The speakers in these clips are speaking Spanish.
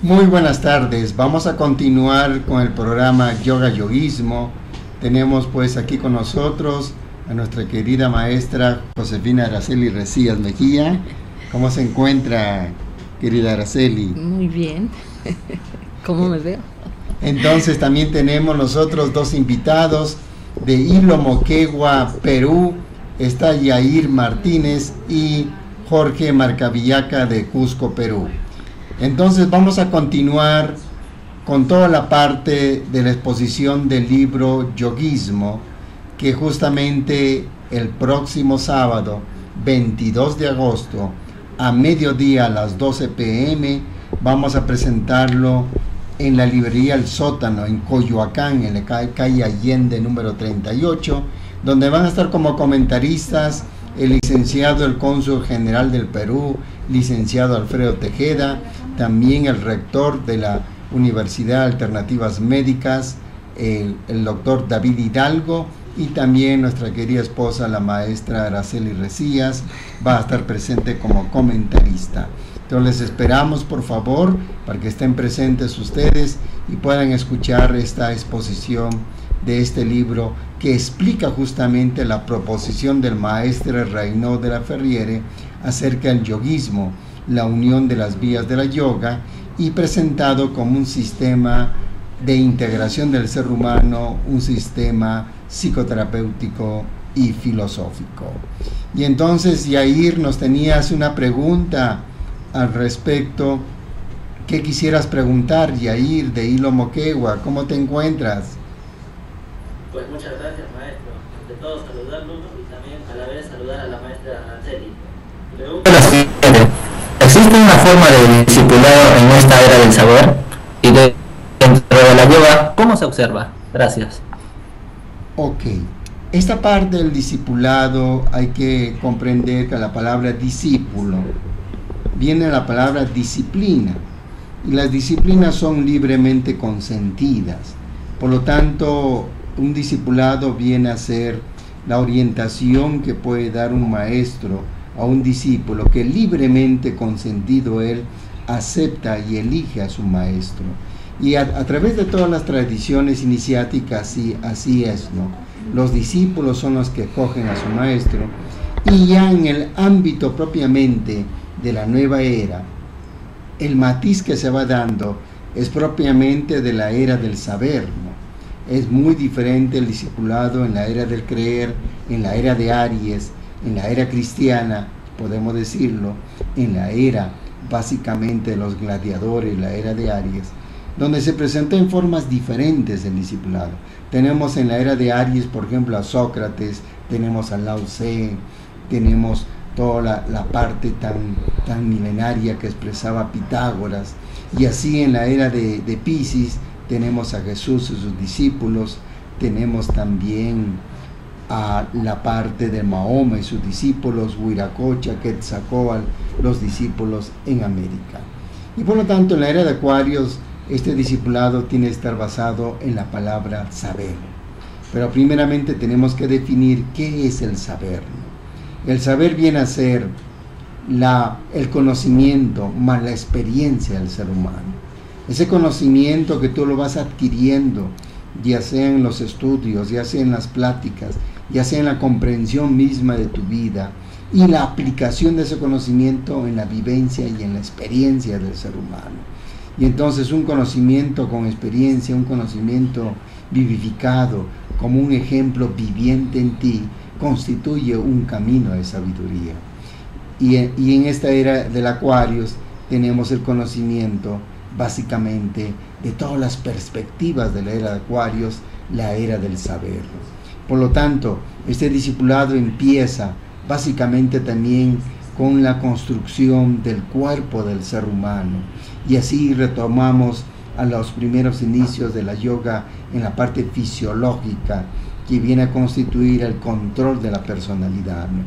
Muy buenas tardes, vamos a continuar con el programa Yoga Yoguismo. Tenemos pues aquí con nosotros a nuestra querida maestra Josefina Araceli Recías Mejía. ¿Cómo se encuentra, querida Araceli? Muy bien. ¿Cómo me veo? Entonces también tenemos nosotros dos invitados de Hilo Moquegua, Perú. Está Yair Martínez y Jorge Marcavillaca de Cusco, Perú. Entonces vamos a continuar con toda la parte de la exposición del libro Yoguismo, que justamente el próximo sábado 22 de agosto a mediodía a las 12 p.m. vamos a presentarlo en la librería El Sótano en Coyoacán, en la calle Allende número 38, donde van a estar como comentaristas el licenciado, el cónsul general del Perú, licenciado Alfredo Tejeda, también el rector de la Universidad de Alternativas Médicas, el doctor David Hidalgo, y también nuestra querida esposa, la maestra Araceli Recías, va a estar presente como comentarista. Entonces les esperamos, por favor, para que estén presentes ustedes y puedan escuchar esta exposición de este libro que explica justamente la proposición del maestro Reynaud de la Ferriere acerca del yoguismo, la unión de las vías de la yoga, y presentado como un sistema de integración del ser humano, un sistema psicoterapéutico y filosófico. Y entonces Yair nos tenías una pregunta al respecto. ¿Qué quisieras preguntar, Yair, de Hilo Moquegua? ¿Cómo te encuentras? Pues muchas gracias, maestro. Ante todo saludarlo y también a la vez saludar a la maestra Araceli. ¿Existe una forma de discipulado en esta era del saber? Y dentro de la yoga, ¿cómo se observa? Gracias. Ok. Esta parte del discipulado hay que comprender que la palabra discípulo viene de la palabra disciplina. Y las disciplinas son libremente consentidas. Por lo tanto, un discipulado viene a ser la orientación que puede dar un maestro a un discípulo que libremente consentido él acepta y elige a su maestro. Y a través de todas las tradiciones iniciáticas así es, ¿no? Los discípulos son los que escogen a su maestro, y ya en el ámbito propiamente de la nueva era, el matiz que se va dando es propiamente de la era del saber, ¿no? Es muy diferente el discipulado en la era del creer, en la era de Aries, en la era cristiana, podemos decirlo, en la era básicamente de los gladiadores, la era de Aries, donde se presenta en formas diferentes el discipulado. Tenemos en la era de Aries, por ejemplo, a Sócrates, tenemos a Lao Tse, tenemos toda la parte tan milenaria que expresaba Pitágoras, y así en la era de Piscis tenemos a Jesús y sus discípulos, tenemos también a la parte de Mahoma y sus discípulos, Huiracocha, Quetzalcóatl, los discípulos en América. Y por lo tanto, en la era de Acuarios, este discipulado tiene que estar basado en la palabra saber. Pero primeramente tenemos que definir qué es el saber. El saber viene a ser el conocimiento más la experiencia del ser humano. Ese conocimiento que tú lo vas adquiriendo, ya sea en los estudios, ya sea en las pláticas, ya sea en la comprensión misma de tu vida, y la aplicación de ese conocimiento en la vivencia y en la experiencia del ser humano. Y entonces un conocimiento con experiencia, un conocimiento vivificado, como un ejemplo viviente en ti, constituye un camino de sabiduría. Y en esta era del Acuarios tenemos el conocimiento básicamente de todas las perspectivas de la era de Acuarios, la era del saber. Por lo tanto, este discipulado empieza básicamente también con la construcción del cuerpo del ser humano, y así retomamos a los primeros inicios de la yoga en la parte fisiológica, que viene a constituir el control de la personalidad, ¿no?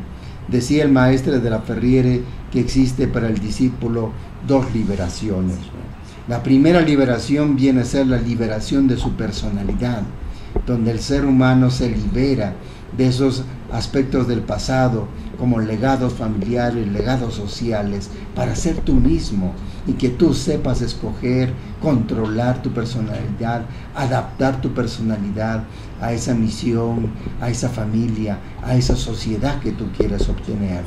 Decía el maestro de la Ferriere que existe para el discípulo dos liberaciones, ¿no? La primera liberación viene a ser la liberación de su personalidad, donde el ser humano se libera de esos aspectos del pasado, como legados familiares, legados sociales, para ser tú mismo y que tú sepas escoger, controlar tu personalidad, adaptar tu personalidad a esa misión, a esa familia, a esa sociedad que tú quieras obtener.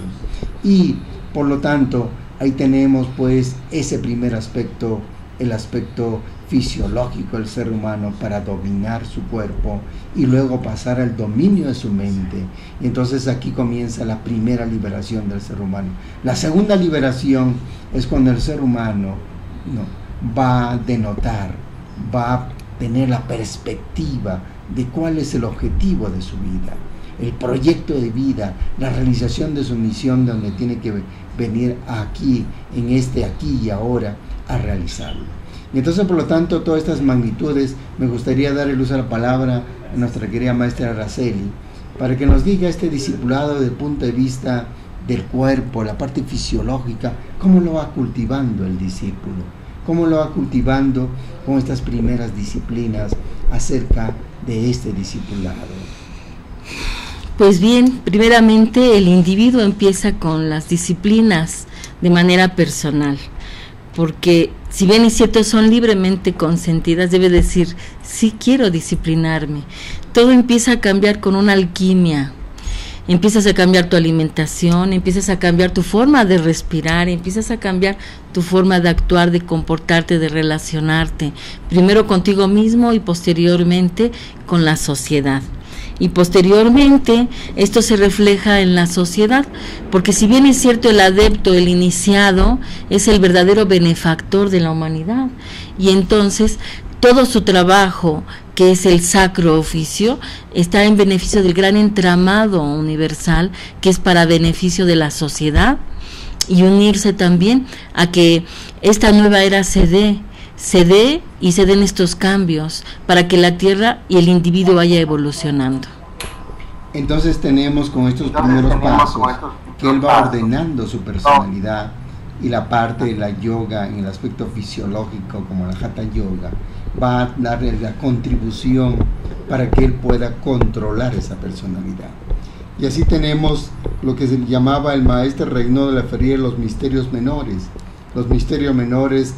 Y por lo tanto, ahí tenemos pues ese primer aspecto, el aspecto fisiológico del ser humano para dominar su cuerpo y luego pasar al dominio de su mente. Y entonces aquí comienza la primera liberación del ser humano. La segunda liberación es cuando el ser humano va a denotar, va a tener la perspectiva de cuál es el objetivo de su vida, el proyecto de vida, la realización de su misión, donde tiene que venir aquí, en este aquí y ahora, a realizarlo. Y entonces, por lo tanto, todas estas magnitudes, me gustaría dar el uso de la palabra a nuestra querida maestra Araceli, para que nos diga este discipulado desde el punto de vista del cuerpo, la parte fisiológica, cómo lo va cultivando el discípulo, cómo lo va cultivando con estas primeras disciplinas acerca de este discipulado. Pues bien, primeramente el individuo empieza con las disciplinas de manera personal, porque si bien es cierto son libremente consentidas, debe decir, sí quiero disciplinarme. Todo empieza a cambiar con una alquimia. Empiezas a cambiar tu alimentación, empiezas a cambiar tu forma de respirar, empiezas a cambiar tu forma de actuar, de comportarte, de relacionarte, primero contigo mismo y posteriormente con la sociedad. Y posteriormente esto se refleja en la sociedad, porque si bien es cierto el adepto, el iniciado, es el verdadero benefactor de la humanidad, y entonces todo su trabajo, que es el sacro oficio, está en beneficio del gran entramado universal, que es para beneficio de la sociedad, y unirse también a que esta nueva era se dé y se den estos cambios para que la tierra y el individuo vaya evolucionando. Entonces tenemos con estos primeros pasos que él va ordenando su personalidad, y la parte de la yoga en el aspecto fisiológico, como la Hatha Yoga, va a darle la contribución para que él pueda controlar esa personalidad. Y así tenemos lo que se llamaba el maestro Reynó de la Ferrier los misterios menores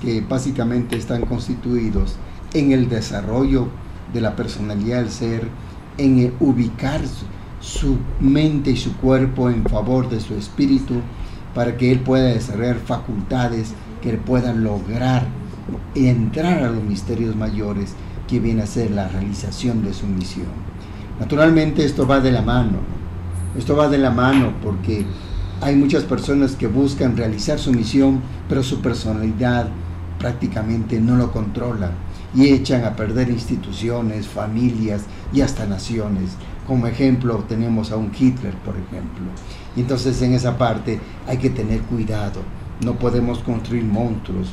que básicamente están constituidos en el desarrollo de la personalidad del ser, en ubicar su mente y su cuerpo en favor de su espíritu, para que él pueda desarrollar facultades que él pueda lograr entrar a los misterios mayores, que viene a ser la realización de su misión. Naturalmente esto va de la mano, porque hay muchas personas que buscan realizar su misión, pero su personalidad prácticamente no lo controlan y echan a perder instituciones, familias y hasta naciones. Como ejemplo tenemos a un Hitler, por ejemplo. Y entonces en esa parte hay que tener cuidado, no podemos construir monstruos.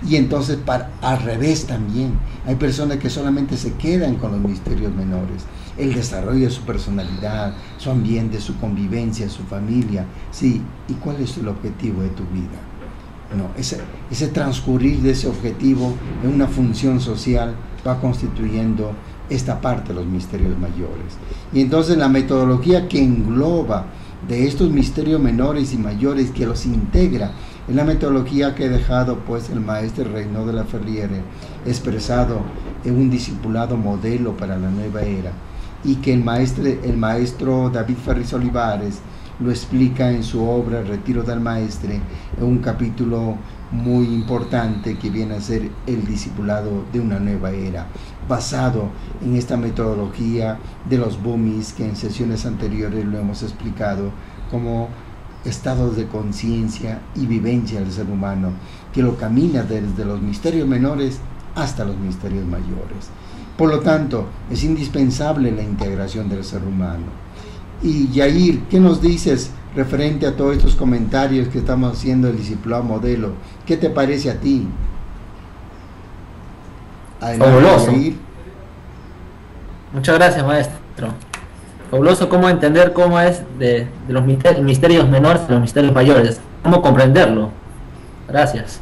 Y entonces al revés también, hay personas que solamente se quedan con los misterios menores, el desarrollo de su personalidad, su ambiente, su convivencia, su familia. Sí, ¿y cuál es el objetivo de tu vida? No, ese transcurrir de ese objetivo en una función social va constituyendo esta parte de los misterios mayores. Y entonces la metodología que engloba de estos misterios menores y mayores, que los integra, es la metodología que ha dejado pues el maestro Reynó de la Ferriere, expresado en un discipulado modelo para la nueva era, y que el maestro David Ferris Olivares lo explica en su obra Retiro del Maestre, en un capítulo muy importante que viene a ser el discipulado de una nueva era, basado en esta metodología de los Bumis, que en sesiones anteriores lo hemos explicado como estados de conciencia y vivencia del ser humano, que lo camina desde los misterios menores hasta los misterios mayores. Por lo tanto, es indispensable la integración del ser humano. Y Yair, ¿qué nos dices referente a todos estos comentarios que estamos haciendo del discipulado modelo? ¿Qué te parece a ti? Fabuloso. Muchas gracias, maestro. Fabuloso cómo entender cómo es de los misterios menores a los misterios mayores, cómo comprenderlo. Gracias.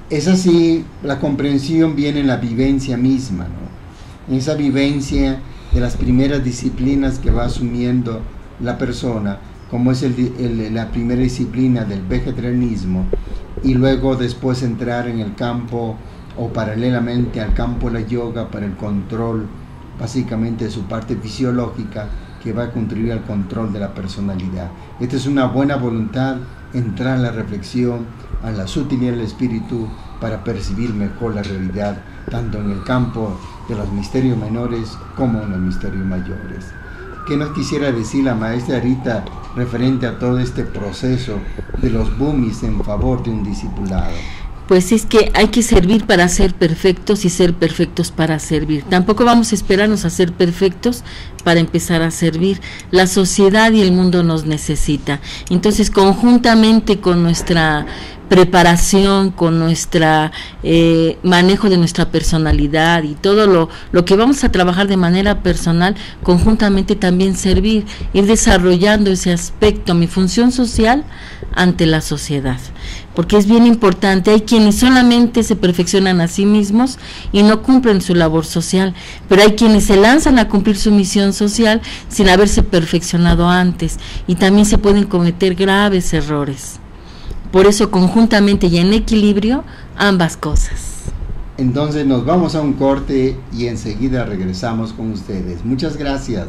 Es así, la comprensión viene en la vivencia misma, ¿no? En esa vivencia de las primeras disciplinas que va asumiendo la persona, como es la primera disciplina del vegetarianismo, y luego después entrar en el campo o paralelamente al campo de la yoga para el control básicamente de su parte fisiológica, que va a contribuir al control de la personalidad. Esta es una buena voluntad, entrar en la reflexión, a la sutilidad del espíritu para percibir mejor la realidad, tanto en el campo de los misterios menores como en los misterios mayores. ¿Qué nos quisiera decir la maestra Rita referente a todo este proceso de los boomies en favor de un discipulado? Pues es que hay que servir para ser perfectos y ser perfectos para servir. Tampoco vamos a esperarnos a ser perfectos para empezar a servir. La sociedad y el mundo nos necesita. Entonces, conjuntamente con nuestra preparación, con nuestra manejo de nuestra personalidad y todo lo que vamos a trabajar de manera personal, conjuntamente también servir, ir desarrollando ese aspecto, mi función social ante la sociedad, porque es bien importante. Hay quienes solamente se perfeccionan a sí mismos y no cumplen su labor social, pero hay quienes se lanzan a cumplir su misión social sin haberse perfeccionado antes, y también se pueden cometer graves errores. Por eso, conjuntamente y en equilibrio, ambas cosas. Entonces nos vamos a un corte y enseguida regresamos con ustedes. Muchas gracias.